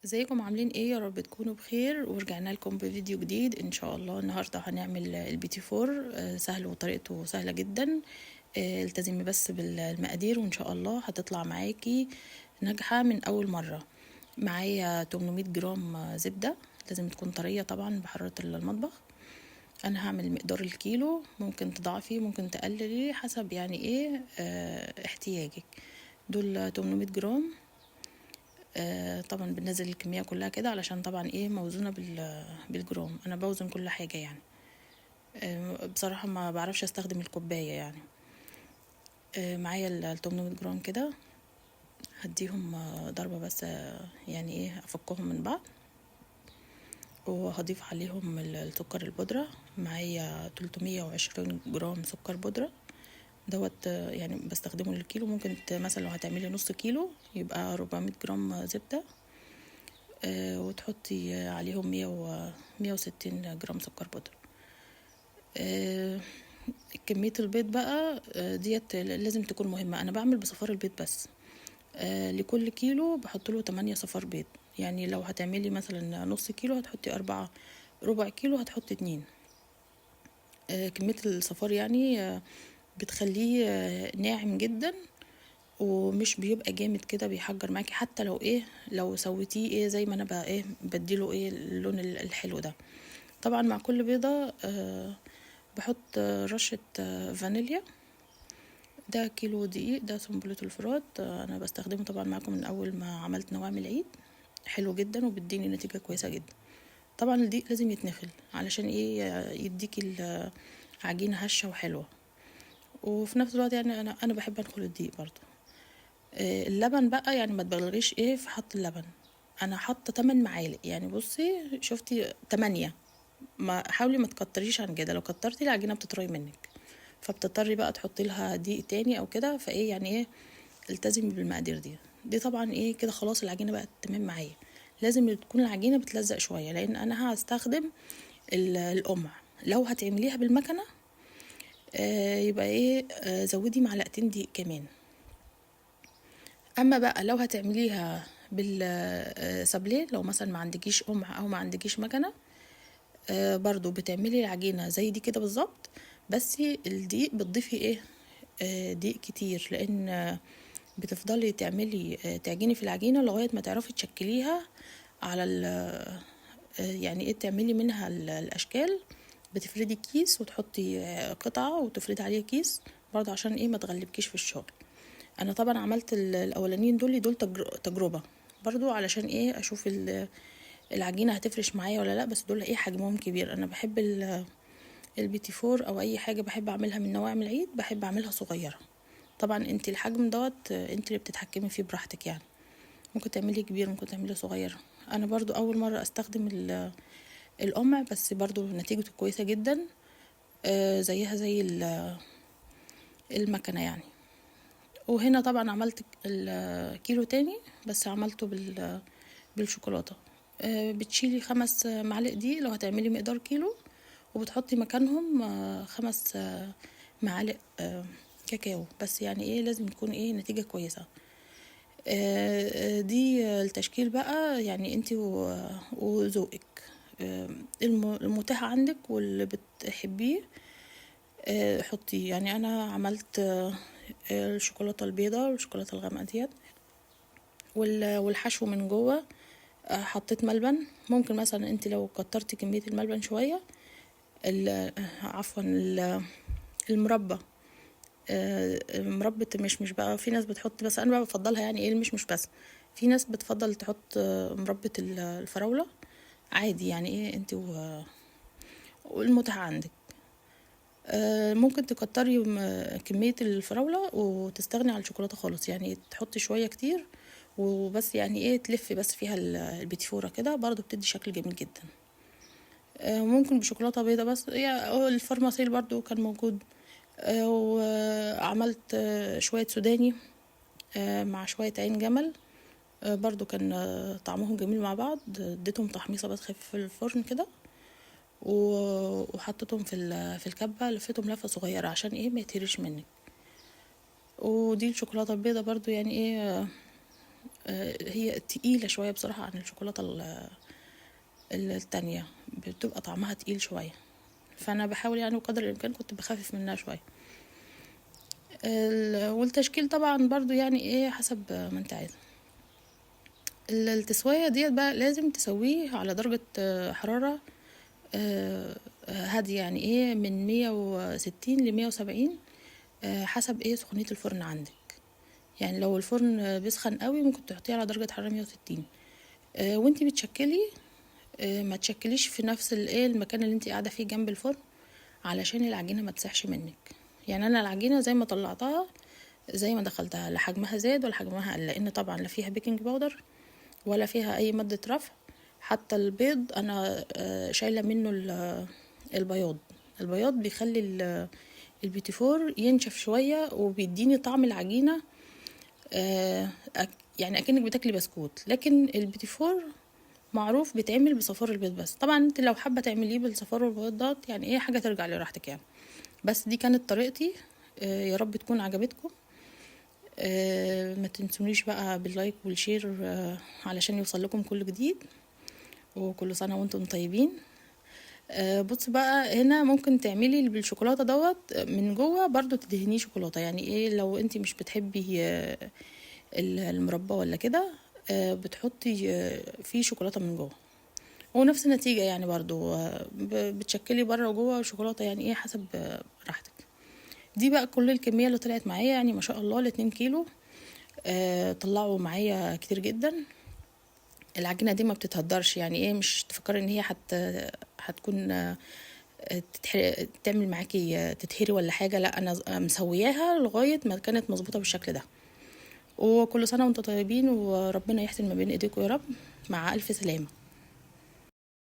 ازيكم عاملين ايه؟ يا رب تكونوا بخير، ورجعنا لكم بفيديو جديد ان شاء الله. النهارده هنعمل البيتي فور، سهل وطريقته سهله جدا. التزمي بس بالمقادير وان شاء الله هتطلع معاكي ناجحه من اول مره. معايا 800 جرام زبده، لازم تكون طريه طبعا بحراره المطبخ. انا هعمل مقدار الكيلو، ممكن تضاعفي ممكن تقللي حسب يعني ايه احتياجك. دول 800 جرام. طبعا بننزل الكمية كلها كده علشان طبعا ايه موزونة بالجرام. انا بوزن كل حاجة يعني. بصراحة ما بعرفش استخدم الكوباية يعني. معايا ال 800 جرام كده، هديهم ضربة بس، يعني ايه افكهم من بعض، وهضيف عليهم السكر البودرة. معايا 320 جرام سكر بودرة دوت، يعني بستخدمه للكيلو. ممكن مثلا لو هتعملي نص كيلو يبقى 400 جرام زبدة، وتحطي عليهم 160 جرام سكر بودرة. كمية البيض بقى ديت لازم تكون مهمة. أنا بعمل بصفار البيض بس. لكل كيلو بحط له 8 صفار بيض. يعني لو هتعملي مثلا نص كيلو هتحطي 4، ربع كيلو هتحطي 2. كمية الصفار يعني بتخليه ناعم جدا، ومش بيبقى جامد كده بيحجر معاكي. حتى لو ايه لو سويتيه ايه زي ما انا بقى ايه بديله ايه اللون الحلو ده. طبعا مع كل بيضة بحط رشة فانيليا. ده كيلو دقيق، ده سنبلة الفرات. انا بستخدمه طبعا معاكم من اول ما عملت نواعم العيد. حلو جدا وبيديني نتيجة كويسة جدا. طبعا الدقيق لازم يتنخل علشان ايه يديكي العجينة هشة وحلوة. وفي نفس الوقت يعني انا بحب انخل الدقيق برضو. اللبن بقى يعني ما تبالغيش ايه في حط اللبن. انا حاطه 8 معالق، يعني بصي شفتي 8. ما حاولي ما تكتريش عن كده، لو كترتي العجينه بتطري منك، فبتضطري بقى تحطي لها دقيق تاني او كده. فايه يعني ايه التزمي بالمقادير دي طبعا ايه كده خلاص العجينه بقت تمام معايا. لازم تكون العجينه بتلزق شويه، لان انا هستخدم القمع. لو هتعمليها بالمكنه يبقى ايه زودي معلقتين دقيق كمان. اما بقى لو هتعمليها بالسابليه، لو مثلا ما عندكيش قمع او ما عندكيش مكنه، برضو بتعملي العجينه زي دي كده بالظبط. بس الدقيق بتضيفي ايه دقيق كتير، لان بتفضلي تعملي تعجني في العجينه لغايه ما تعرفي تشكليها على يعني ايه تعملي منها الاشكال. بتفردي كيس وتحطي قطعه وتفردي عليه كيس برضو عشان ايه ما تغلبكيش في الشغل. انا طبعا عملت الاولانيين دول تجربة برضو علشان ايه اشوف العجينة هتفرش معايا ولا لا. بس دول ايه حجمهم كبير. انا بحب البيتي فور او اي حاجة بحب اعملها من نواعم العيد بحب اعملها صغيرة. طبعا انت الحجم دوت انت اللي بتتحكمي فيه براحتك يعني. ممكن تعملي كبير ممكن تعملي صغير. انا برضو اول مرة استخدم القمع، بس برضو نتيجته كويسة جدا. زيها زي المكنة يعني. وهنا طبعا عملت الكيلو تاني، بس عملته بالشوكولاتة. بتشيلي 5 معالق دي لو هتعملي مقدار كيلو، وبتحطي مكانهم 5 معالق كاكاو. بس يعني ايه لازم يكون ايه نتيجة كويسة. دي التشكيل بقى يعني انتي وذوقك، المتاح عندك واللي بتحبيه حطيه. يعني انا عملت الشوكولاته البيضاء والشوكولاته الغامقه ديت، والحشو من جوه حطيت ملبن. ممكن مثلا انت لو كترتي كميه الملبن شويه، عفوا المربى، مربى مش بقى. في ناس بتحط، بس انا بقى بفضلها يعني ايه المش بس. في ناس بتفضل تحط مربى الفراوله عادي. يعني ايه انت والمتاح عندك. ممكن تكتري كمية الفراولة وتستغني عن الشوكولاتة خالص، يعني تحطي شوية كتير وبس. يعني ايه تلفي بس فيها البيتي فورة كده برضو بتدي شكل جميل جدا. ممكن بشوكولاتة بيضة بس. يعني الفرماسيل برضو كان موجود. وعملت شوية سوداني مع شوية عين جمل. برضو كان طعمهم جميل مع بعض. اديتهم تحميصة بس خفيفة في الفرن كده، وحطيتهم في الكبة، لفيتهم لفة صغيرة عشان ايه ما يتهرش منك. ودي الشوكولاتة البيضة برضو يعني ايه هي تقيلة شوية بصراحة عن الشوكولاتة التانية، بتبقى طعمها تقيل شوية، فانا بحاول يعني بقدر الامكان كنت بخفف منها شوية. والتشكيل طبعا برضو يعني ايه حسب ما انت عايز. التسوية ديت بقى لازم تسويه على درجة حرارة هادية، يعني ايه من 160 ل170 حسب ايه سخونية الفرن عندك. يعني لو الفرن بيسخن قوي ممكن تحطيه على درجة حرارة 160. وانتي بتشكلي ما تشكليش في نفس الايه المكان اللي انتي قاعدة فيه جنب الفرن، علشان العجينة ما تسحش منك. يعني انا العجينة زي ما طلعتها زي ما دخلتها، لا حجمها زاد ولا حجمها قل، لان طبعا لا فيها بيكنج باودر ولا فيها اي مادة رفع. حتى البيض انا شايلة منه البياض. البياض بيخلي البيتي فور ينشف شوية وبيديني طعم العجينة يعني اكنك بتاكلي بسكوت. لكن البيتي فور معروف بيتعمل بصفار البيض بس. طبعا انت لو حابة تعمليه بالصفار والبيض دوت يعني ايه حاجة ترجع لراحتك يعني. بس دي كانت طريقتي، يا رب تكون عجبتكم. ما تنسونيش بقى باللايك والشير علشان يوصل لكم كل جديد، وكل سنة وانتم طيبين. بص بقى هنا ممكن تعملي بالشوكولاتة دوت من جوه برضو تدهنيه شوكولاتة. يعني ايه لو انت مش بتحبي المربى ولا كده بتحطي فيه شوكولاتة من جوه، ونفس النتيجة يعني برضو بتشكلي بره وجوه شوكولاتة، يعني ايه حسب راحتك. دي بقى كل الكمية اللي طلعت معايا، يعني ما شاء الله ل2 كيلو طلعوا معايا كتير جدا. العجينة دي ما بتتهدرش، يعني ايه مش تفكري ان هي هتكون تعمل معاكي تتهري ولا حاجة. لا انا مسوياها لغاية ما كانت مظبوطة بالشكل ده. وكل سنة وانتم طيبين، وربنا يحسن ما بين ايديكم يا رب. مع الف سلامة.